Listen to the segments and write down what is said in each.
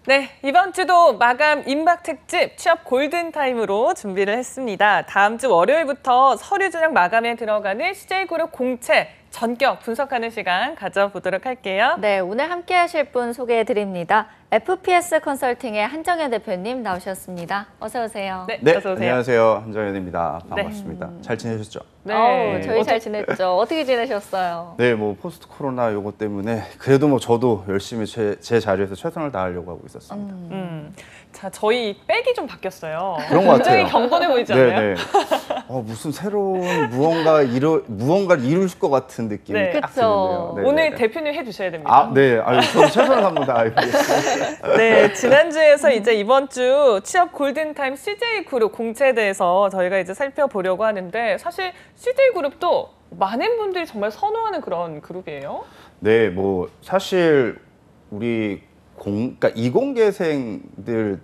네, 이번 주도 마감 임박 특집 취업 골든타임으로 준비를 했습니다. 다음 주 월요일부터 서류 전형 마감에 들어가는 CJ그룹 공채 전격 분석하는 시간 가져보도록 할게요. 네, 오늘 함께 하실 분 소개해드립니다. FPS 컨설팅의 한정현 대표님 나오셨습니다. 어서 오세요. 네, 네, 어서 오세요. 안녕하세요. 한정현입니다. 반갑습니다. 잘 지내셨죠? 네. 저희 잘 지냈죠. 어떻게 지내셨어요? 네, 뭐 포스트 코로나 요거 때문에 그래도 뭐 저도 열심히 제 자리에서 최선을 다하려고 하고 있었습니다. 자, 저희 백이 좀 바뀌었어요. 그런 것 굉장히 같아요. 경건해 보이지 않나요? 네, 네. 무슨 새로운 무언가를 이룰 것 같은 느낌이 네. 딱 그쵸. 드는데요. 네, 오늘 네. 대표님 해주셔야 됩니다. 아, 네. 저도 최선을 한번 다해보겠습니다. 네, 지난주에서 이제 이번 주 취업 골든타임 CJ그룹 공채에 대해서 저희가 이제 살펴보려고 하는데 사실 CJ그룹도 많은 분들이 정말 선호하는 그런 그룹이에요. 네, 뭐 사실 우리 그러니까 이공계생들을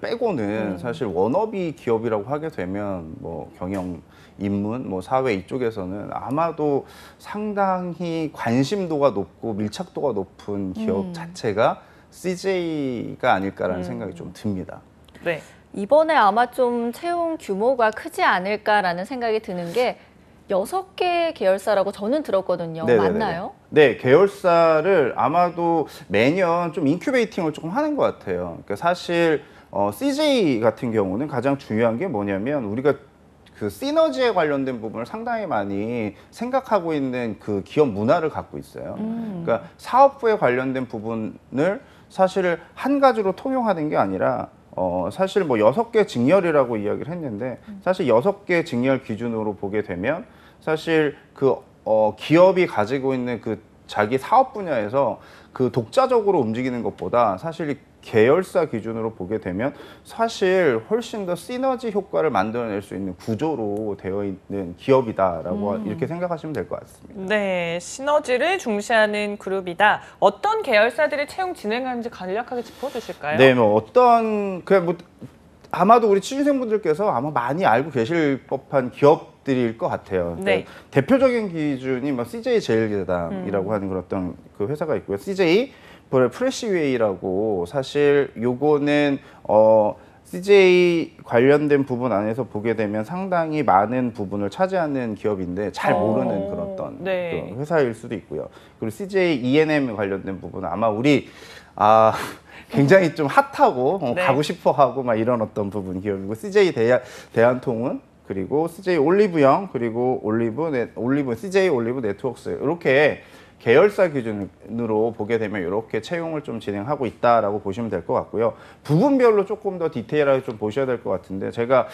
빼고는 사실 워너비 기업이라고 하게 되면 뭐 경영, 인문, 뭐 사회 이쪽에서는 아마도 상당히 관심도가 높고 밀착도가 높은 기업 자체가 CJ가 아닐까라는 생각이 좀 듭니다. 네. 이번에 아마 좀 채용 규모가 크지 않을까라는 생각이 드는 게 6개 계열사라고 저는 들었거든요. 네네네네. 맞나요? 네, 계열사를 아마도 매년 좀 인큐베이팅을 조금 하는 것 같아요. 그러니까 사실 CJ 같은 경우는 가장 중요한 게 뭐냐면 우리가 그 시너지에 관련된 부분을 상당히 많이 생각하고 있는 그 기업 문화를 갖고 있어요. 그러니까 사업부에 관련된 부분을 사실 한 가지로 통용하는 게 아니라 사실 뭐 6개 직렬이라고 이야기를 했는데 사실 6개 직렬 기준으로 보게 되면 사실 그 기업이 가지고 있는 그 자기 사업 분야에서 그 독자적으로 움직이는 것보다 사실 이 계열사 기준으로 보게 되면 사실 훨씬 더 시너지 효과를 만들어낼 수 있는 구조로 되어 있는 기업이다라고 이렇게 생각하시면 될 것 같습니다. 네, 시너지를 중시하는 그룹이다. 어떤 계열사들이 채용 진행하는지 간략하게 짚어주실까요? 네, 뭐 그냥 뭐 아마도 우리 취준생분들께서 아마 많이 알고 계실 법한 기업들일 것 같아요. 네. 그러니까 대표적인 기준이 뭐 CJ 제일제당이라고 하는 그런 어떤 그 회사가 있고요. CJ 프레시웨이라고 사실 요거는 CJ 관련된 부분 안에서 보게 되면 상당히 많은 부분을 차지하는 기업인데 잘 모르는 그런 어떤 네. 그 회사일 수도 있고요. 그리고 CJ E&M 관련된 부분은 아마 우리 굉장히 좀 핫하고 네. 가고 싶어하고 막 이런 어떤 부분 기업이고 CJ 대한통운 그리고 CJ 올리브영 그리고 CJ 올리브 네트워크스 이렇게 계열사 기준으로 보게 되면 이렇게 채용을 좀 진행하고 있다라고 보시면 될 것 같고요. 부분별로 조금 더 디테일하게 좀 보셔야 될 것 같은데 제가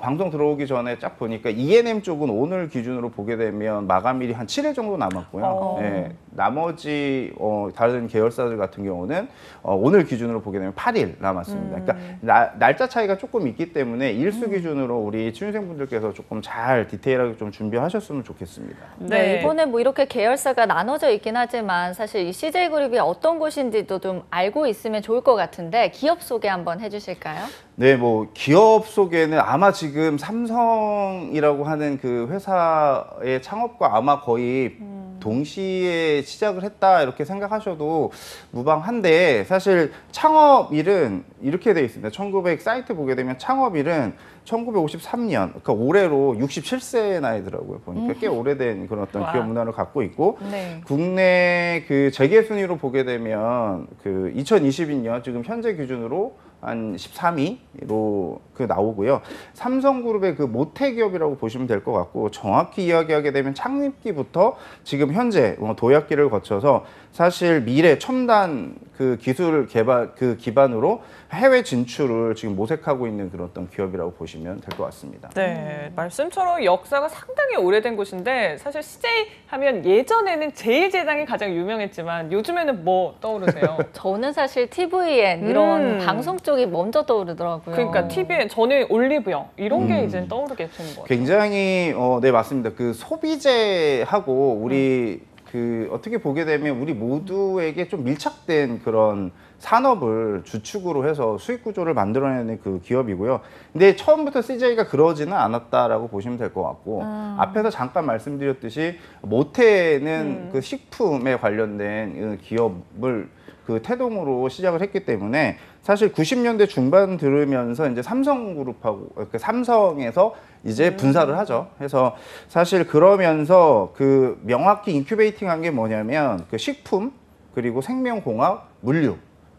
방송 들어오기 전에 쫙 보니까 E&M 쪽은 오늘 기준으로 보게 되면 마감일이 한 7일 정도 남았고요. 네, 나머지 다른 계열사들 같은 경우는 오늘 기준으로 보게 되면 8일 남았습니다. 그러니까 날짜 차이가 조금 있기 때문에 일수 기준으로 우리 취준생분들께서 조금 잘 디테일하게 좀 준비하셨으면 좋겠습니다. 네, 이번에 뭐 이렇게 계열사가 나눠져 있긴 하지만 사실 이 CJ그룹이 어떤 곳인지도 좀 알고 있으면 좋을 것 같은데 기업 소개 한번 해주실까요? 네, 뭐 기업 소개는 아마 지금 삼성이라고 하는 그 회사의 창업과 아마 거의 동시에 시작을 했다 이렇게 생각하셔도 무방한데 사실 창업일은 이렇게 돼 있습니다. 사이트 보게 되면 창업일은 1953년, 그러니까 올해로 67세 나이더라고요. 보니까 꽤 오래된 그런 어떤 기업 문화를 갖고 있고 네. 국내 그 재계 순위로 보게 되면 그 2022년 지금 현재 기준으로 한 13위로 그 나오고요. 삼성그룹의 그 모태 기업이라고 보시면 될 것 같고 정확히 이야기하게 되면 창립기부터 지금 현재 도약기를 거쳐서 사실 미래 첨단 그 기술 개발 그 기반으로 해외 진출을 지금 모색하고 있는 그런 어떤 기업이라고 보시면 될 것 같습니다. 네, 말씀처럼 역사가 상당히 오래된 곳인데 사실 CJ 하면 예전에는 제일제당이 가장 유명했지만 요즘에는 뭐 떠오르세요? 저는 사실 TVN 이런 방송 쪽이 먼저 떠오르더라고요. 그러니까 TVN, 저는 올리브영 이런 게 이제 떠오르게 되는 것 같아요. 굉장히 네 맞습니다. 그 소비재하고 우리 그 어떻게 보게 되면 우리 모두에게 좀 밀착된 그런 산업을 주축으로 해서 수익 구조를 만들어내는 그 기업이고요. 근데 처음부터 CJ가 그러지는 않았다라고 보시면 될 것 같고 앞에서 잠깐 말씀드렸듯이 모태는 그 식품에 관련된 기업을 그 태동으로 시작을 했기 때문에 사실 90년대 중반 들으면서 이제 삼성그룹하고 그 삼성에서 이제 분사를 하죠. 해서 사실 그러면서 그 명확히 인큐베이팅한 게 뭐냐면 그 식품 그리고 생명공학, 물류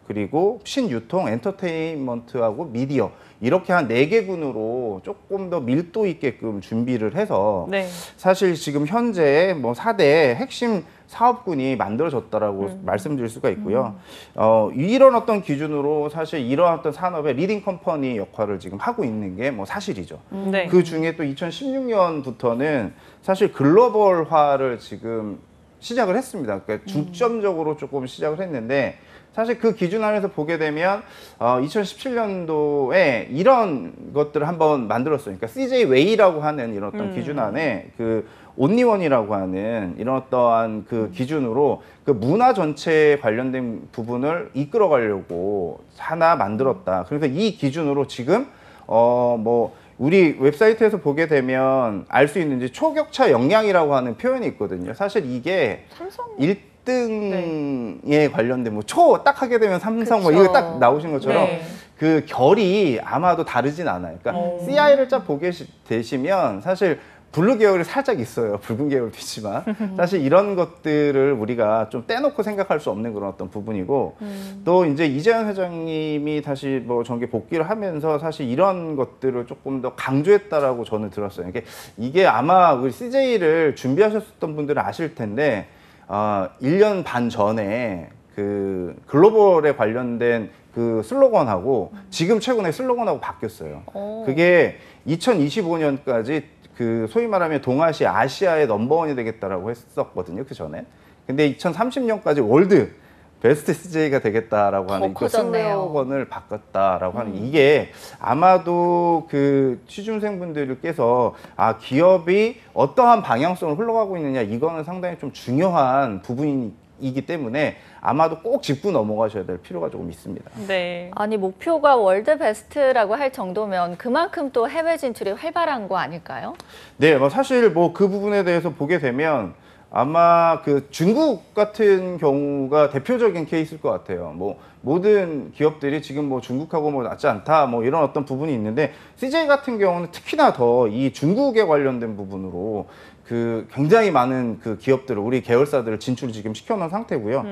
그리고 신유통, 엔터테인먼트하고 미디어 이렇게 한 4개군으로 조금 더 밀도 있게끔 준비를 해서 네. 사실 지금 현재 뭐 4대 핵심 사업군이 만들어졌다라고 말씀드릴 수가 있고요. 이런 어떤 기준으로 사실 이런 어떤 산업의 리딩 컴퍼니 역할을 지금 하고 있는 게 뭐 사실이죠. 네. 그 중에 또 2016년부터는 사실 글로벌화를 지금 시작을 했습니다. 그러니까 중점적으로 조금 시작을 했는데 사실 그 기준 안에서 보게 되면 2017년도에 이런 것들을 한번 만들었어요. 그러니까 CJ 웨이라고 하는 이런 어떤 기준 안에 그 온리원이라고 하는 이런 어떠한 그 기준으로 그 문화 전체에 관련된 부분을 이끌어 가려고 하나 만들었다. 그래서 이 기준으로 지금 뭐 우리 웹사이트에서 보게 되면 알 수 있는지 초격차 역량이라고 하는 표현이 있거든요. 사실 이게 삼성 1등에 관련된 뭐 초 딱 하게 되면 삼성 뭐 그쵸. 이거 딱 나오신 것처럼 네. 그 결이 아마도 다르진 않아요. 그러니까 CI를 쫙 보게 되시면 사실 블루 계열이 살짝 있어요. 붉은 계열도 있지만 사실 이런 것들을 우리가 좀 떼놓고 생각할 수 없는 그런 어떤 부분이고 또 이제 이재현 회장님이 다시 뭐 정계 복귀를 하면서 사실 이런 것들을 조금 더 강조했다라고 저는 들었어요. 이게 아마 우리 CJ를 준비하셨던 분들은 아실 텐데 1년 반 전에 그 글로벌에 관련된 그 슬로건하고 지금 최근에 슬로건하고 바뀌었어요. 그게 2025년까지 그 소위 말하면 동아시아, 아시아의 넘버원이 되겠다라고 했었거든요. 그 전에. 근데 2030년까지 월드 베스트 CJ가 되겠다라고 하는 그 슬로건을 바꿨다라고 하는 이게 아마도 그 취준생분들께서 기업이 어떠한 방향성을 흘러가고 있느냐 이거는 상당히 좀 중요한 부분이기 때문에 아마도 꼭 짚고 넘어가셔야 될 필요가 조금 있습니다. 네. 아니 목표가 월드 베스트라고 할 정도면 그만큼 또 해외 진출이 활발한 거 아닐까요? 네, 뭐 사실 뭐 그 부분에 대해서 보게 되면 아마 그 중국 같은 경우가 대표적인 케이스일 것 같아요. 뭐 모든 기업들이 지금 뭐 중국하고 뭐 낫지 않다 뭐 이런 어떤 부분이 있는데 CJ 같은 경우는 특히나 더 이 중국에 관련된 부분으로 그 굉장히 많은 그 기업들을 우리 계열사들을 진출을 지금 시켜놓은 상태고요.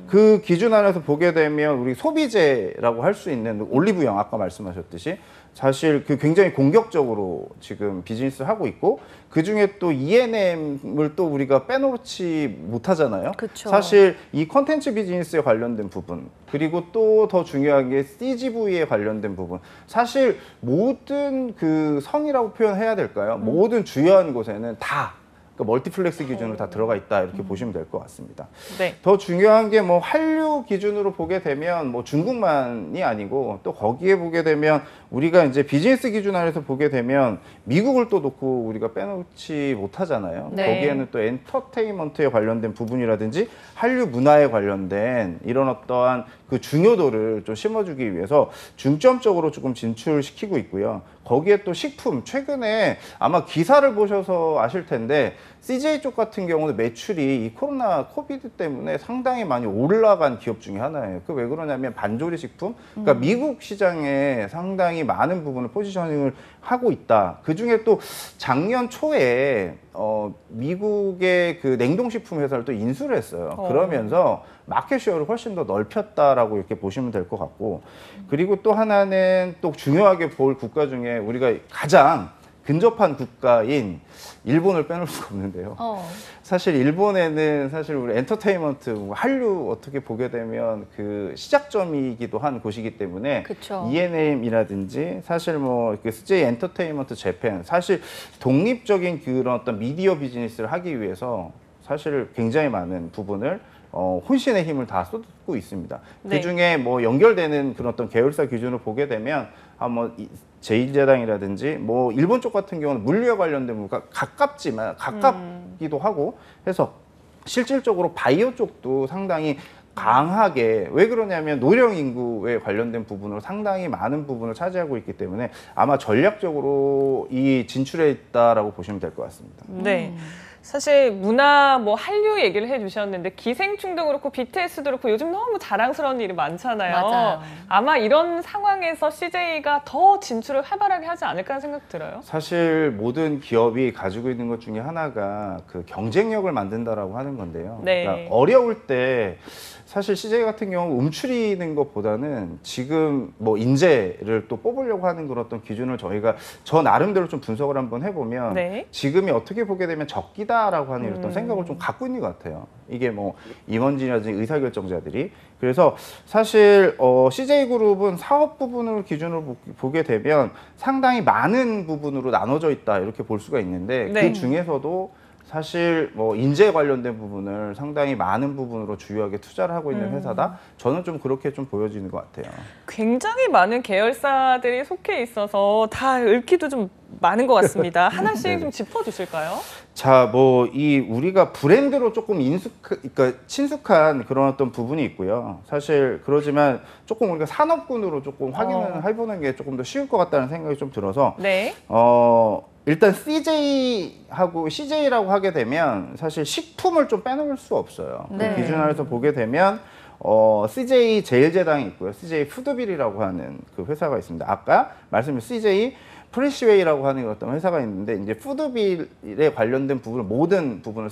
그 기준 안에서 보게 되면 우리 소비재라고 할 수 있는 올리브영 아까 말씀하셨듯이 사실 그 굉장히 공격적으로 지금 비즈니스를 하고 있고 그 중에 또 E&M을 또 우리가 빼놓지 못하잖아요. 그쵸. 사실 이 컨텐츠 비즈니스에 관련된 부분 그리고 또 더 중요한 게 CGV에 관련된 부분 사실 모든 그 성이라고 표현해야 될까요? 모든 주요한 곳에는 다 그러니까 멀티플렉스 기준으로 다 들어가 있다 이렇게 보시면 될 것 같습니다. 네. 더 중요한 게 뭐 한류 기준으로 보게 되면 뭐 중국만이 아니고 또 거기에 보게 되면 우리가 이제 비즈니스 기준 안에서 보게 되면 미국을 또 놓고 우리가 빼놓지 못하잖아요. 네. 거기에는 또 엔터테인먼트에 관련된 부분이라든지 한류 문화에 관련된 이런 어떠한 그 중요도를 좀 심어주기 위해서 중점적으로 조금 진출시키고 있고요. 거기에 또 식품, 최근에 아마 기사를 보셔서 아실 텐데 CJ 쪽 같은 경우는 매출이 이 코로나 코비드 때문에 상당히 많이 올라간 기업 중에 하나예요. 그 왜 그러냐면 반조리 식품, 그러니까 미국 시장에 상당히 많은 부분을 포지셔닝을 하고 있다. 그 중에 또 작년 초에 미국의 그 냉동식품 회사를 또 인수를 했어요. 그러면서 마켓쉐어를 훨씬 더 넓혔다라고 이렇게 보시면 될 것 같고, 그리고 또 하나는 또 중요하게 볼 국가 중에 우리가 가장 근접한 국가인 일본을 빼놓을 수가 없는데요. 사실 일본에는 사실 우리 엔터테인먼트, 한류 어떻게 보게 되면 그 시작점이기도 한 곳이기 때문에 그쵸. E&M이라든지 사실 뭐 CJ 엔터테인먼트 재팬 사실 독립적인 그런 어떤 미디어 비즈니스를 하기 위해서 사실 굉장히 많은 부분을 혼신의 힘을 다 쏟고 있습니다. 네. 그 중에 뭐 연결되는 그런 어떤 계열사 기준을 보게 되면 제1제당이라든지 뭐 일본 쪽 같은 경우는 물류에 관련된 부분과 가깝기도 하고 해서 실질적으로 바이오 쪽도 상당히 강하게 왜 그러냐면 노령 인구에 관련된 부분으로 상당히 많은 부분을 차지하고 있기 때문에 아마 전략적으로 이 진출해 있다라고 보시면 될 것 같습니다. 네. 사실 문화 뭐 한류 얘기를 해주셨는데 기생충도 그렇고 BTS도 그렇고 요즘 너무 자랑스러운 일이 많잖아요. 맞아요. 아마 이런 상황에서 CJ가 더 진출을 활발하게 하지 않을까 하는 생각 들어요. 사실 모든 기업이 가지고 있는 것 중에 하나가 그 경쟁력을 만든다라고 하는 건데요. 네. 그러니까 어려울 때 사실 CJ 같은 경우 움츠리는 것보다는 지금 뭐 인재를 또 뽑으려고 하는 그런 어떤 기준을 저희가 저 나름대로 좀 분석을 한번 해보면 네. 지금이 어떻게 보게 되면 적기다라고 하는 이런 생각을 좀 갖고 있는 것 같아요. 이게 뭐 임원진이라든지 의사결정자들이. 그래서 사실 CJ그룹은 사업 부분을 기준으로 보게 되면 상당히 많은 부분으로 나눠져 있다 이렇게 볼 수가 있는데 네. 그 중에서도 사실 뭐 인재 관련된 부분을 상당히 많은 부분으로 주요하게 투자를 하고 있는 회사다. 저는 좀 그렇게 좀 보여지는 것 같아요. 굉장히 많은 계열사들이 속해 있어서 다 읊기도 좀 많은 것 같습니다. 하나씩 네네. 좀 짚어주실까요? 자, 뭐 이 우리가 브랜드로 조금 그러니까 친숙한 그런 어떤 부분이 있고요. 사실 그러지만 조금 우리가 산업군으로 조금 확인을 해보는 게 조금 더 쉬울 것 같다는 생각이 좀 들어서 네. 일단 CJ하고 CJ라고 하게 되면 사실 식품을 좀 빼놓을 수 없어요. 네. 그 기준 안에서 보게 되면 CJ 제일제당이 있고요. CJ 푸드빌이라고 하는 그 회사가 있습니다. 아까 말씀드린 CJ 프레시웨이라고 하는 어떤 회사가 있는데 이제 푸드빌에 관련된 부분을 모든 부분을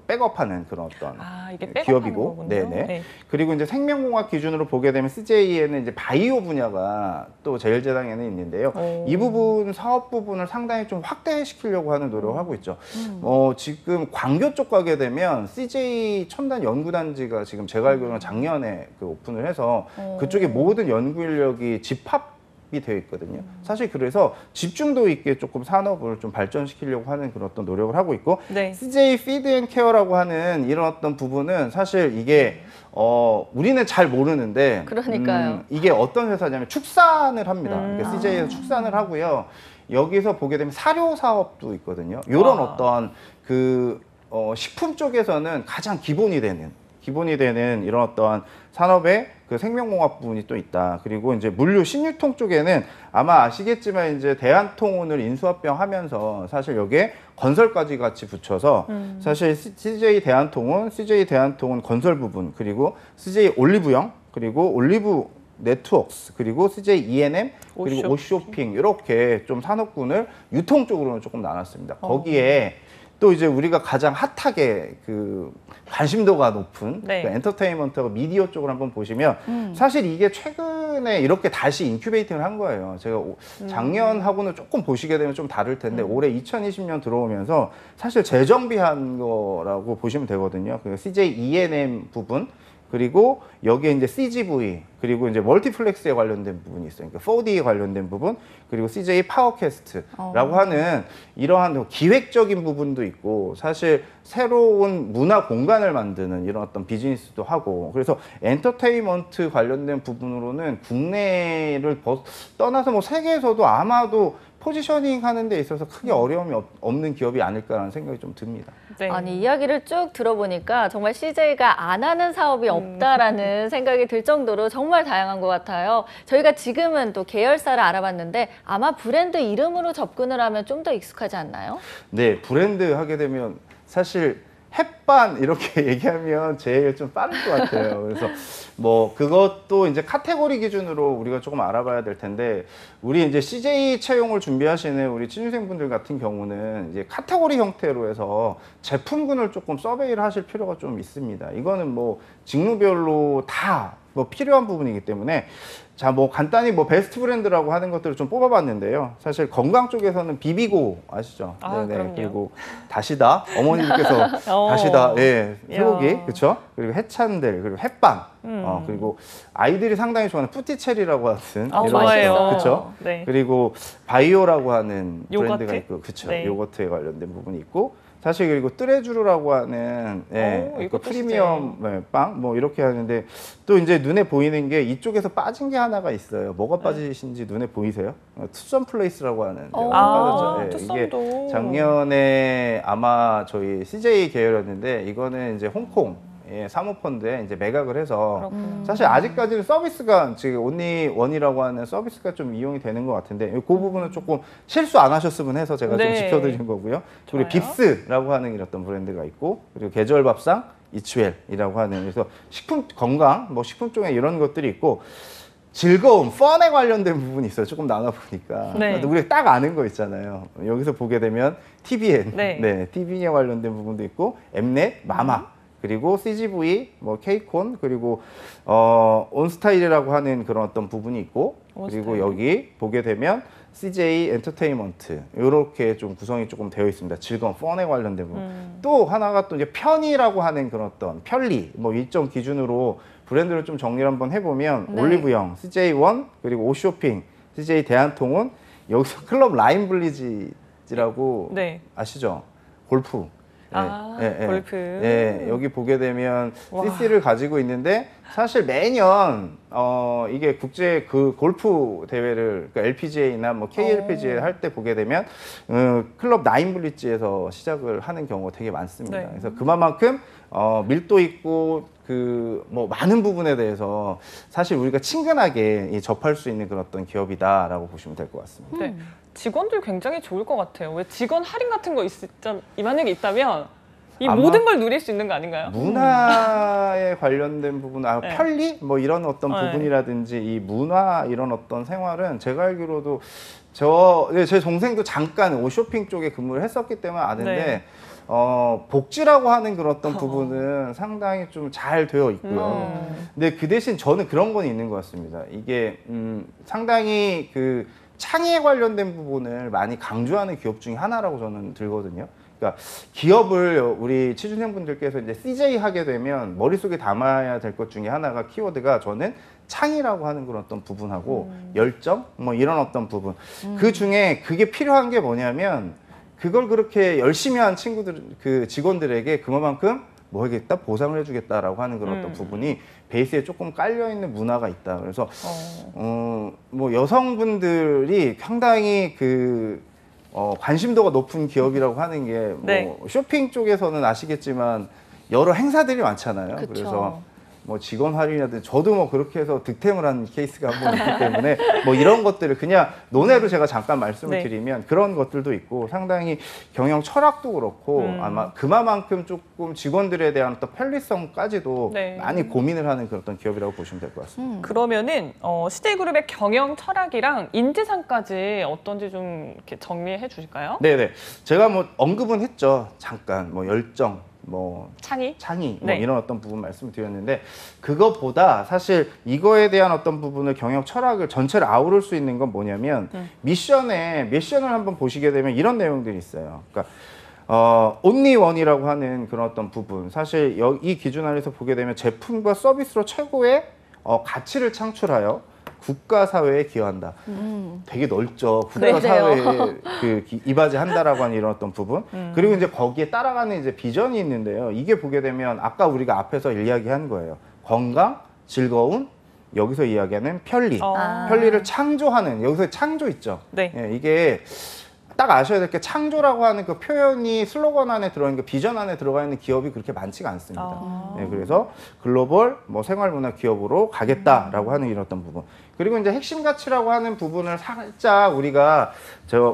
백업하는 그런 어떤 이게 백업하는 기업이고, 거군요. 네네. 네. 그리고 이제 생명공학 기준으로 보게 되면 CJ에는 이제 바이오 분야가 또 제일제당에는 있는데요. 이 부분 사업 부분을 상당히 좀 확대시키려고 하는 노력을 하고 있죠. 지금 광교 쪽 가게 되면 CJ 첨단 연구단지가 지금 제가 알기로는 작년에 그 오픈을 해서 그쪽에 모든 연구 인력이 집합 이 되어 있거든요. 사실 그래서 집중도 있게 조금 산업을 좀 발전시키려고 하는 그런 어떤 노력을 하고 있고 네. CJ 피드 앤 케어라고 하는 이런 어떤 부분은 사실 이게 우리는 잘 모르는데 그러니까요. 이게 어떤 회사냐면 축산을 합니다. 그러니까 CJ에서 축산을 하고요. 여기서 보게 되면 사료 사업도 있거든요. 이런 어떤 그 식품 쪽에서는 가장 기본이 되는 이런 어떠한 산업의 그 생명공학 부분이 또 있다. 그리고 이제 물류 신유통 쪽에는 아마 아시겠지만 이제 대한통운을 인수합병하면서 사실 여기에 건설까지 같이 붙여서 사실 CJ 대한통운 건설 부분 그리고 CJ 올리브영 그리고 올리브 네트워크스 그리고 CJ E&M 그리고 오쇼핑 이렇게 좀 산업군을 유통 쪽으로는 조금 나눴습니다. 거기에 또 이제 우리가 가장 핫하게 그 관심도가 높은 네. 그 엔터테인먼트하고 미디어 쪽을 한번 보시면 사실 이게 최근에 이렇게 다시 인큐베이팅을 한 거예요. 제가 작년하고는 조금 보시게 되면 좀 다를 텐데 올해 2020년 들어오면서 사실 재정비한 거라고 보시면 되거든요. 그 CJ E&M 부분 그리고 여기에 이제 CGV 그리고 이제 멀티플렉스에 관련된 부분이 있어요. 그러니까 4D에 관련된 부분 그리고 CJ 파워캐스트라고 하는 이러한 기획적인 부분도 있고 사실 새로운 문화 공간을 만드는 이런 어떤 비즈니스도 하고 그래서 엔터테인먼트 관련된 부분으로는 국내를 떠나서 뭐 세계에서도 아마도 포지셔닝 하는 데 있어서 크게 어려움이 없는 기업이 아닐까라는 생각이 좀 듭니다. 네. 아니 이야기를 쭉 들어보니까 정말 CJ가 안 하는 사업이 없다라는 생각이 들 정도로 정말 다양한 것 같아요. 저희가 지금은 또 계열사를 알아봤는데 아마 브랜드 이름으로 접근을 하면 좀 더 익숙하지 않나요? 네, 브랜드 하게 되면 사실 햇반 이렇게 얘기하면 제일 좀 빠를 것 같아요. 그래서 뭐 그것도 이제 카테고리 기준으로 우리가 조금 알아봐야 될 텐데 우리 이제 CJ 채용을 준비하시는 우리 취준생분들 같은 경우는 이제 카테고리 형태로 해서 제품군을 조금 서베이를 하실 필요가 좀 있습니다. 이거는 뭐 직무별로 다 뭐 필요한 부분이기 때문에 자, 뭐 간단히 뭐 베스트 브랜드라고 하는 것들을 좀 뽑아봤는데요. 사실 건강 쪽에서는 비비고 아시죠? 그럼요. 그리고 다시다 어머님께서 다시다, 예, 쇠고기, 그렇죠? 그리고 해찬들 그리고 햇반, 그리고 아이들이 상당히 좋아하는 푸티체리라고 하는 이런 좋아해요. 그렇죠? 네. 그리고 바이오라고 하는 요거트? 브랜드가 있고, 그렇죠? 네. 요거트에 관련된 부분이 있고. 사실 그리고 뜨레주르라고 하는 그 이것도 프리미엄 빵 뭐 이렇게 하는데 또 이제 눈에 보이는 게 이쪽에서 빠진 게 하나가 있어요. 뭐가 빠지신지 눈에 보이세요? 투썸 플레이스라고 하는 데가 빠졌죠. 예, 이게 투썸도. 작년에 아마 저희 CJ 계열이었는데 이거는 이제 홍콩 사모펀드에 이제 매각을 해서 그렇군요. 사실 아직까지는 서비스가 지금 온리원이라고 하는 서비스가 좀 이용이 되는 것 같은데 그 부분은 조금 실수 안 하셨으면 해서 제가 좀 네. 지켜드린 거고요. 그리고 좋아요. 빕스라고 하는 이런 어떤 브랜드가 있고 그리고 계절밥상 이츠웰이라고 하는 그래서 식품 건강 뭐 식품 쪽에 이런 것들이 있고 즐거움, 펀에 관련된 부분이 있어요. 조금 나눠보니까. 네. 우리가 딱 아는 거 있잖아요. 여기서 보게 되면 TVN, 네. TVN에 관련된 부분도 있고 엠넷, 마마, 그리고 CGV, 뭐 K콘, 그리고 온스타일이라고 하는 그런 어떤 부분이 있고 그리고 온스타일. 여기 보게 되면 CJ 엔터테인먼트 이렇게 좀 구성이 조금 되어 있습니다. 즐거움, 펀에 관련된 부분. 또 하나가 또 이제 편의라고 하는 그런 어떤 편리, 뭐 일정 기준으로 브랜드를 좀 정리를 한번 해보면 네. 올리브영, CJ1, 그리고 오쇼핑, CJ 대한통운, 여기서 클럽 라인 블리지라고 네. 아시죠? 골프. 골프. 예, 여기 보게 되면 와. CC를 가지고 있는데 사실 매년 이게 국제 그 골프 대회를 그러니까 LPGA나 뭐 KLPGA 할 때 보게 되면 클럽 나인 블리지에서 시작을 하는 경우가 되게 많습니다. 네. 그래서 그만큼 밀도 있고 그 뭐 많은 부분에 대해서 사실 우리가 친근하게 접할 수 있는 그런 어떤 기업이다라고 보시면 될 것 같습니다. 네. 직원들 굉장히 좋을 것 같아요. 왜 직원 할인 같은 거 만약에 있다면 이 아마 모든 걸 누릴 수 있는 거 아닌가요? 문화에 관련된 부분, 네. 편리 뭐 이런 어떤 네. 부분이라든지 이 문화 이런 어떤 생활은 제가 알기로도 제 동생도 잠깐 옷쇼핑 쪽에 근무를 했었기 때문에 아는데 네. 복지라고 하는 그런 어떤 부분은 상당히 좀 잘 되어 있고요. 근데 그 대신 저는 그런 건 있는 것 같습니다. 이게 상당히 그 창의에 관련된 부분을 많이 강조하는 기업 중에 하나라고 저는 들거든요. 그러니까 기업을 우리 취준생분들께서 이제 CJ 하게 되면 머릿속에 담아야 될 것 중에 하나가 키워드가 저는 창의라고 하는 그런 어떤 부분하고 열정 뭐 이런 어떤 부분 그 중에 그게 필요한 게 뭐냐면 그걸 그렇게 열심히 한 친구들 그 직원들에게 그만큼 뭐 하겠다 보상을 해주겠다라고 하는 그런 어떤 부분이 베이스에 조금 깔려 있는 문화가 있다. 그래서 뭐 여성분들이 상당히 그 관심도가 높은 기업이라고 하는 게 뭐 네. 쇼핑 쪽에서는 아시겠지만 여러 행사들이 많잖아요. 그쵸. 그래서 뭐 직원 할인이라든지 저도 뭐 그렇게 해서 득템을 한 케이스가 한 번 있기 때문에 뭐 이런 것들을 그냥 논외로 제가 잠깐 말씀을 네. 드리면 그런 것들도 있고 상당히 경영 철학도 그렇고 아마 그만큼 조금 직원들에 대한 어떤 편리성까지도 네. 많이 고민을 하는 그런 어떤 기업이라고 보시면 될 것 같습니다. 그러면은 CJ그룹의 경영 철학이랑 인재상까지 어떤지 좀 이렇게 정리해 주실까요? 네네. 제가 뭐 언급은 했죠. 잠깐 뭐 열정, 뭐 창의? 창의 뭐 네. 이런 어떤 부분 말씀을 드렸는데 그것보다 사실 이거에 대한 어떤 부분을 경영 철학을 전체를 아우를 수 있는 건 뭐냐면 미션을 한번 보시게 되면 이런 내용들이 있어요. 그러니까 온리원이라고 하는 그런 어떤 부분 사실 이 기준 안에서 보게 되면 제품과 서비스로 최고의 가치를 창출하여 국가 사회에 기여한다. 되게 넓죠. 국가 네. 사회에 이바지한다라고 하는 이런 어떤 부분. 그리고 이제 거기에 따라가는 이제 비전이 있는데요. 이게 보게 되면 아까 우리가 앞에서 이야기한 거예요. 건강, 즐거움, 여기서 이야기하는 편리. 편리를 창조하는 여기서 창조 있죠. 네. 예, 이게 딱 아셔야 될 게 창조라고 하는 그 표현이 슬로건 안에 들어있는 그 비전 안에 들어가 있는 기업이 그렇게 많지가 않습니다. 네, 그래서 글로벌 뭐 생활문화 기업으로 가겠다라고 하는 이런 어떤 부분. 그리고 이제 핵심 가치라고 하는 부분을 살짝 우리가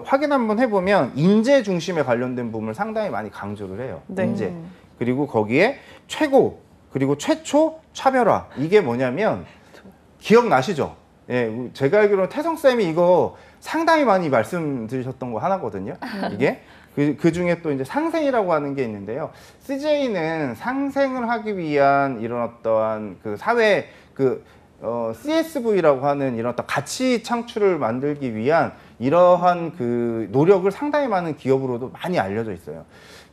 확인 한번 해보면 인재 중심에 관련된 부분을 상당히 많이 강조를 해요. 네. 인재. 그리고 거기에 최고 그리고 최초 차별화. 이게 뭐냐면 기억나시죠? 예, 제가 알기로는 태성쌤이 이거 상당히 많이 말씀드리셨던 거 하나거든요. 이게 그 중에 또 이제 상생이라고 하는 게 있는데요. CJ는 상생을 하기 위한 이런 어떠한 그 사회 CSV라고 하는 이런 어떤 가치 창출을 만들기 위한 이러한 그 노력을 상당히 많은 기업으로도 많이 알려져 있어요.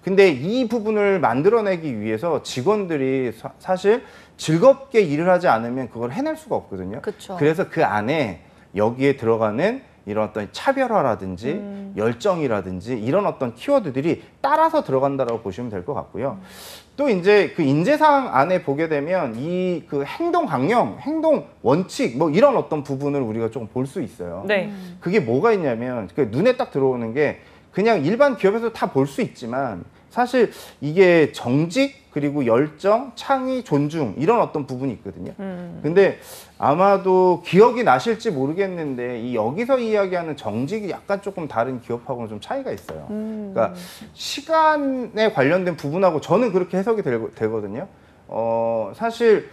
근데 이 부분을 만들어내기 위해서 직원들이 사실 즐겁게 일을 하지 않으면 그걸 해낼 수가 없거든요. 그쵸. 그래서 그 안에 여기에 들어가는 이런 어떤 차별화라든지 열정이라든지 이런 어떤 키워드들이 따라서 들어간다라고 보시면 될 것 같고요. 또 이제 그 인재상 안에 보게 되면 이 그 행동 강령, 행동 원칙 뭐 이런 어떤 부분을 우리가 좀 볼 수 있어요. 네. 그게 뭐가 있냐면 그 눈에 딱 들어오는 게 그냥 일반 기업에서 다 볼 수 있지만 사실 이게 정직 그리고 열정, 창의, 존중 이런 어떤 부분이 있거든요. 근데 아마도 기억이 나실지 모르겠는데 이 여기서 이야기하는 정직이 약간 조금 다른 기업하고는 좀 차이가 있어요. 그러니까 시간에 관련된 부분하고 저는 그렇게 해석이 되거든요. 사실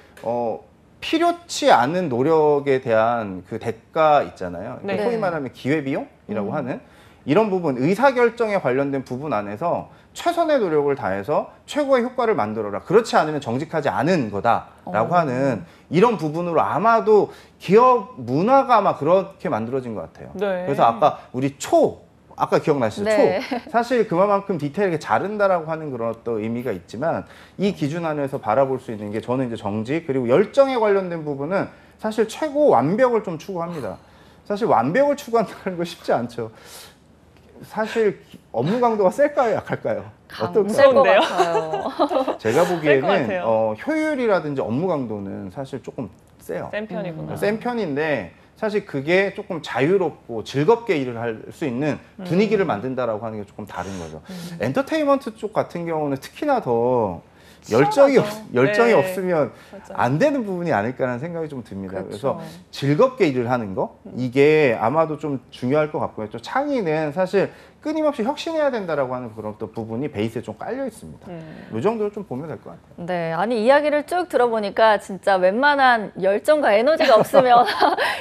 필요치 않은 노력에 대한 그 대가 있잖아요. 네. 소위 말하면 기회비용이라고 하는 이런 부분, 의사결정에 관련된 부분 안에서 최선의 노력을 다해서 최고의 효과를 만들어라. 그렇지 않으면 정직하지 않은 거다라고 하는 이런 부분으로 아마도 기업 문화가 아마 그렇게 만들어진 것 같아요. 네. 그래서 아까 우리 아까 기억나시죠? 네. 사실 그만큼 디테일하게 자른다라고 하는 그런 어떤 의미가 있지만 이 기준 안에서 바라볼 수 있는 게 저는 이제 정직 그리고 열정에 관련된 부분은 사실 최고 완벽을 좀 추구합니다. 사실 완벽을 추구한다는 거 쉽지 않죠. 사실 업무 강도가 셀까요, 약할까요? 어떨까요? 셀것 어떤데요? 같아요. 제가 셀것 보기에는 같아요. 효율이라든지 업무 강도는 사실 조금 세요. 센 편이구나. 센 편인데 사실 그게 조금 자유롭고 즐겁게 일을 할 수 있는 분위기를 만든다라고 하는 게 조금 다른 거죠. 엔터테인먼트 쪽 같은 경우는 특히나 더 열정이 네. 없으면 맞아. 안 되는 부분이 아닐까라는 생각이 좀 듭니다. 그렇죠. 그래서 즐겁게 일을 하는 거 이게 아마도 좀 중요할 것 같고요. 또 창의는 사실 끊임없이 혁신해야 된다라고 하는 그런 또 부분이 베이스에 좀 깔려 있습니다. 이 정도로 좀 보면 될 것 같아요. 네, 아니 이야기를 쭉 들어보니까 진짜 웬만한 열정과 에너지가 없으면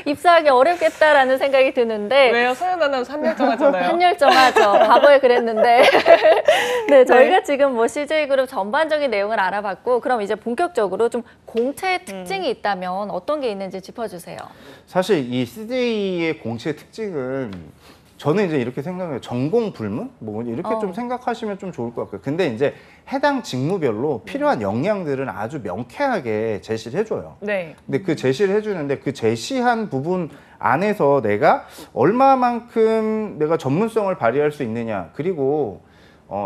입사하기 어렵겠다라는 생각이 드는데 왜요? 서현 아나운서 한열정하잖아요. 한열정하죠. 과거에 그랬는데. 네, 저희가 지금 뭐 CJ그룹 전반적인 내용을 알아봤고 그럼 이제 본격적으로 좀 공채의 특징이 있다면 어떤 게 있는지 짚어주세요. 사실 이 CJ의 공채의 특징은 저는 이제 이렇게 생각해요. 전공 불문? 뭐 이렇게 좀 생각하시면 좀 좋을 것 같고요. 근데 이제 해당 직무별로 필요한 역량들은 아주 명쾌하게 제시를 해줘요. 네. 근데 그 제시를 해주는데 그 제시한 부분 안에서 내가 얼마만큼 내가 전문성을 발휘할 수 있느냐 그리고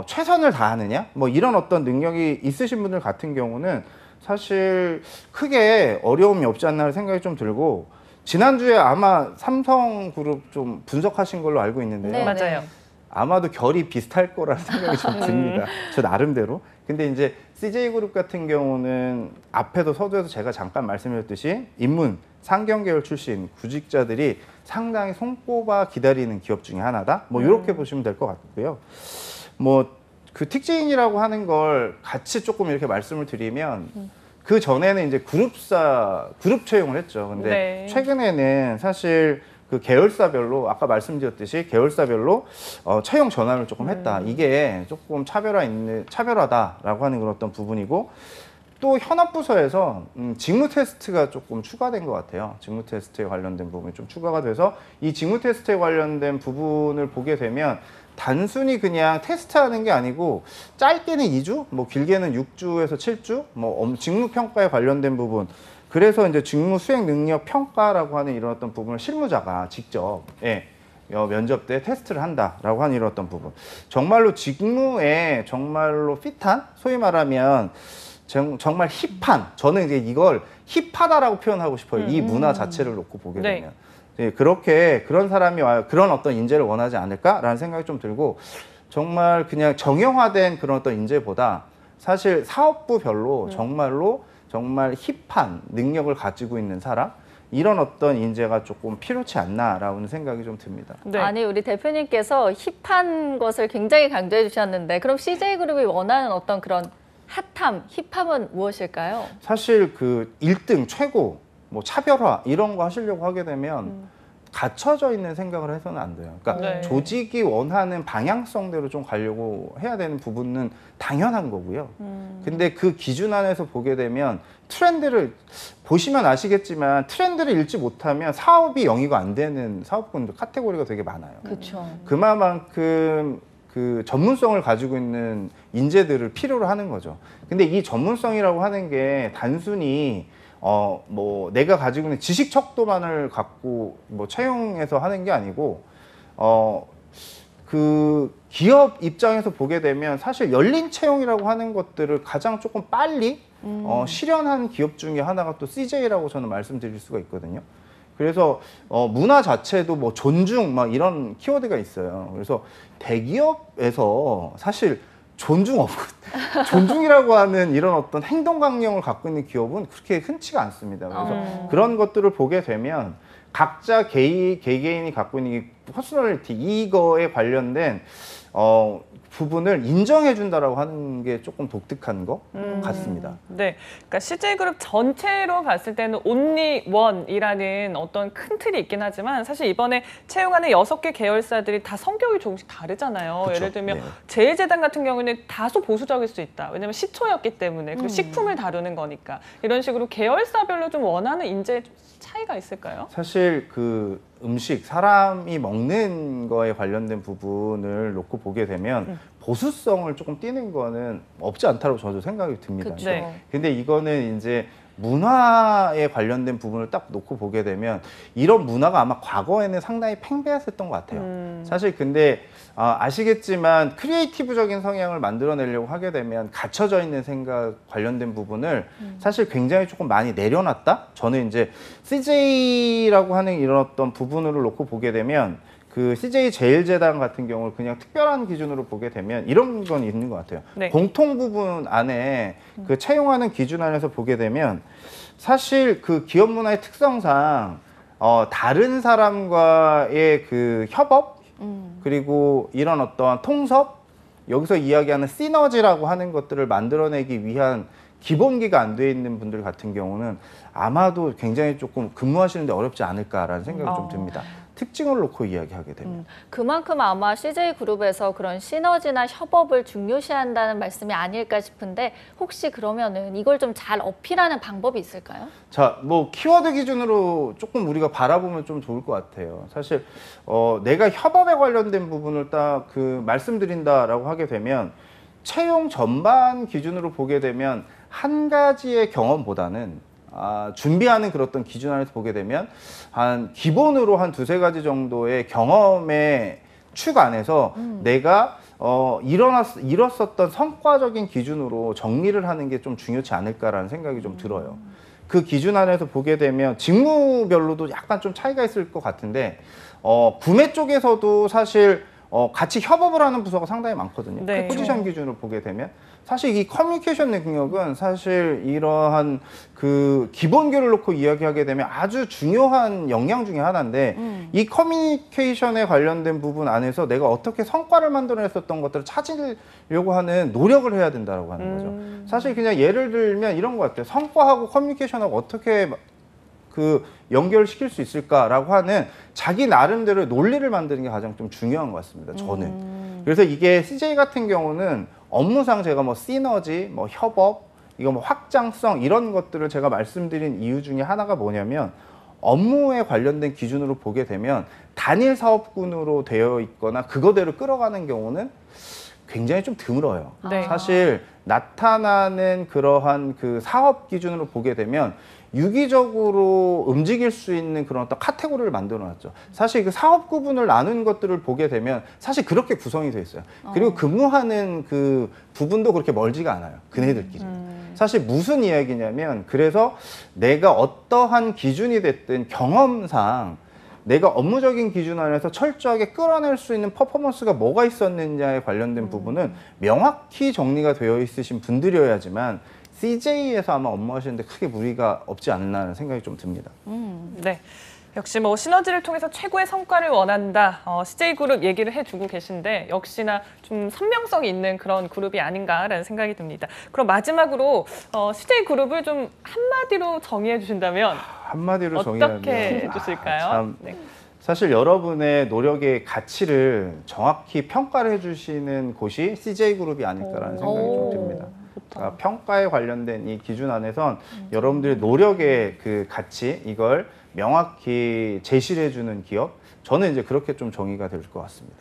최선을 다하느냐 뭐 이런 어떤 능력이 있으신 분들 같은 경우는 사실 크게 어려움이 없지 않나 하는 생각이 좀 들고 지난주에 아마 삼성그룹 좀 분석하신 걸로 알고 있는데요. 네. 맞아요. 아마도 결이 비슷할 거라는 생각이 좀 듭니다. 저 나름대로. 근데 이제 CJ그룹 같은 경우는 앞에도 서두에서 제가 잠깐 말씀드렸듯이 인문, 상경계열 출신 구직자들이 상당히 손꼽아 기다리는 기업 중에 하나다. 뭐 이렇게 보시면 될 것 같고요. 뭐 그 특징이라고 하는 걸 같이 조금 이렇게 말씀을 드리면 그 전에는 이제 그룹 채용을 했죠. 근데 네. 최근에는 사실 그 계열사별로 아까 말씀드렸듯이 계열사별로 채용 전환을 조금 했다. 이게 조금 차별화다라고 하는 그런 어떤 부분이고 또 현업부서에서 직무 테스트가 조금 추가된 것 같아요. 직무 테스트에 관련된 부분이 좀 추가가 돼서 이 직무 테스트에 관련된 부분을 보게 되면 단순히 그냥 테스트하는 게 아니고 짧게는 2주, 뭐 길게는 6주에서 7주, 뭐 직무 평가에 관련된 부분. 그래서 이제 직무 수행 능력 평가라고 하는 이런 어떤 부분을 실무자가 직접 면접 때 테스트를 한다라고 하는 이런 어떤 부분. 정말로 직무에 정말로 핏한, 소위 말하면 정말 힙한, 저는 이제 이걸 힙하다라고 표현하고 싶어요. 이 문화 자체를 놓고 보게 네. 되면. 네, 그렇게 그런 사람이 와요. 그런 어떤 인재를 원하지 않을까라는 생각이 좀 들고 정말 그냥 정형화된 그런 어떤 인재보다 사실 사업부별로 정말로 정말 힙한 능력을 가지고 있는 사람 이런 어떤 인재가 조금 필요치 않나라는 생각이 좀 듭니다. 네. 아니 우리 대표님께서 힙한 것을 굉장히 강조해 주셨는데 그럼 CJ그룹이 원하는 어떤 그런 핫함, 힙함은 무엇일까요? 사실 그 1등 최고 뭐 차별화 이런 거 하시려고 하게 되면 갇혀져 있는 생각을 해서는 안 돼요. 그러니까 네. 조직이 원하는 방향성대로 좀 가려고 해야 되는 부분은 당연한 거고요. 근데 그 기준 안에서 보게 되면 트렌드를 보시면 아시겠지만 트렌드를 읽지 못하면 사업이 영위가 안 되는 사업군들 카테고리가 되게 많아요. 그렇죠. 그만큼 그 전문성을 가지고 있는 인재들을 필요로 하는 거죠. 근데 이 전문성이라고 하는 게 단순히 뭐 내가 가지고 있는 지식 척도만을 갖고 뭐 채용해서 하는 게 아니고 그 기업 입장에서 보게 되면 사실 열린 채용이라고 하는 것들을 가장 조금 빨리 실현한 기업 중에 하나가 또 CJ라고 저는 말씀드릴 수가 있거든요. 그래서 문화 자체도 뭐 존중 막 이런 키워드가 있어요. 그래서 대기업에서 사실 존중 없고 존중이라고 하는 이런 어떤 행동 강령을 갖고 있는 기업은 그렇게 흔치가 않습니다. 그래서 그런 것들을 보게 되면 각자 개개인이 갖고 있는 이 퍼스널리티 이거에 관련된 부분을 인정해 준다라고 하는 게 조금 독특한 것 같습니다. 네, 그러니까 CJ그룹 전체로 봤을 때는 온리 원이라는 어떤 큰 틀이 있긴 하지만 사실 이번에 채용하는 6개 계열사들이 다 성격이 조금씩 다르잖아요. 그쵸. 예를 들면 네. 제일재단 같은 경우는 다소 보수적일 수 있다. 왜냐하면 시초였기 때문에 그리고 식품을 다루는 거니까 이런 식으로 계열사별로 좀 원하는 인재 차이가 있을까요? 사실 그 음식, 사람이 먹는 거에 관련된 부분을 놓고 보게 되면 보수성을 조금 띠는 거는 없지 않다고 저도 생각이 듭니다. 그쵸. 네. 근데 이거는 이제 문화에 관련된 부분을 딱 놓고 보게 되면 이런 문화가 아마 과거에는 상당히 팽배했었던 것 같아요. 사실 근데 아시겠지만 크리에이티브적인 성향을 만들어내려고 하게 되면 갇혀져 있는 생각 관련된 부분을 사실 굉장히 조금 많이 내려놨다? 저는 이제 CJ라고 하는 이런 어떤 부분으로 놓고 보게 되면 그 CJ 제일재단 같은 경우를 그냥 특별한 기준으로 보게 되면 이런 건 있는 것 같아요. 네. 공통 부분 안에 그 채용하는 기준 안에서 보게 되면 사실 그 기업 문화의 특성상 다른 사람과의 그 협업 그리고 이런 어떤 통섭 여기서 이야기하는 시너지라고 하는 것들을 만들어내기 위한 기본기가 안 돼 있는 분들 같은 경우는 아마도 굉장히 조금 근무하시는데 어렵지 않을까라는 생각이 좀 듭니다. 특징을 놓고 이야기하게 되면. 그만큼 아마 CJ그룹에서 그런 시너지나 협업을 중요시한다는 말씀이 아닐까 싶은데 혹시 그러면은 이걸 좀 잘 어필하는 방법이 있을까요? 자, 뭐 키워드 기준으로 조금 우리가 바라보면 좀 좋을 것 같아요. 사실 내가 협업에 관련된 부분을 딱 그 말씀드린다라고 하게 되면 채용 전반 기준으로 보게 되면 한 가지의 경험보다는 준비하는 그런 어떤 기준 안에서 보게 되면 한 기본으로 한 2-3가지 정도의 경험의 축 안에서 내가 이뤘었던 성과적인 기준으로 정리를 하는 게 좀 중요치 않을까라는 생각이 좀 들어요. 그 기준 안에서 보게 되면 직무별로도 약간 좀 차이가 있을 것 같은데 구매 쪽에서도 사실 같이 협업을 하는 부서가 상당히 많거든요. 네. 그 포지션 기준으로 보게 되면 사실 이 커뮤니케이션 능력은 사실 이러한 그 기본교를 놓고 이야기하게 되면 아주 중요한 역량 중에 하나인데 이 커뮤니케이션에 관련된 부분 안에서 내가 어떻게 성과를 만들어냈었던 것들을 찾으려고 하는 노력을 해야 된다고 하는 거죠. 사실 그냥 예를 들면 이런 것 같아요. 성과하고 커뮤니케이션하고 어떻게 그 연결시킬 수 있을까라고 하는 자기 나름대로 논리를 만드는 게 가장 좀 중요한 것 같습니다. 저는. 그래서 이게 CJ 같은 경우는 업무상 제가 뭐 시너지, 뭐 협업, 이거 뭐 확장성 이런 것들을 제가 말씀드린 이유 중에 하나가 뭐냐면 업무에 관련된 기준으로 보게 되면 단일 사업군으로 되어 있거나 그거대로 끌어가는 경우는 굉장히 좀 드물어요. 네. 사실 나타나는 그러한 그 사업 기준으로 보게 되면 유기적으로 움직일 수 있는 그런 어떤 카테고리를 만들어 놨죠. 사실 그 사업 구분을 나눈 것들을 보게 되면 사실 그렇게 구성이 돼 있어요. 그리고 근무하는 그 부분도 그렇게 멀지가 않아요. 그네들끼리. 사실 무슨 이야기냐면 그래서 내가 어떠한 기준이 됐든 경험상 내가 업무적인 기준 안에서 철저하게 끌어낼 수 있는 퍼포먼스가 뭐가 있었느냐에 관련된 부분은 명확히 정리가 되어 있으신 분들이어야지만 CJ에서 아마 업무하시는데 크게 무리가 없지 않나 생각이 좀 듭니다. 네. 역시 뭐 시너지를 통해서 최고의 성과를 원한다. CJ그룹 얘기를 해주고 계신데 역시나 좀 선명성이 있는 그런 그룹이 아닌가라는 생각이 듭니다. 그럼 마지막으로 CJ그룹을 좀 한마디로 정의해 주신다면 한마디로 정의하면 어떻게 해주실까요? 참 네. 사실 여러분의 노력의 가치를 정확히 평가를 해주시는 곳이 CJ그룹이 아닐까라는 생각이 좀 듭니다. 그러니까 평가에 관련된 이 기준 안에선 여러분들의 노력의 그 가치 이걸 명확히 제시를 해주는 기업 저는 이제 그렇게 좀 정의가 될 것 같습니다.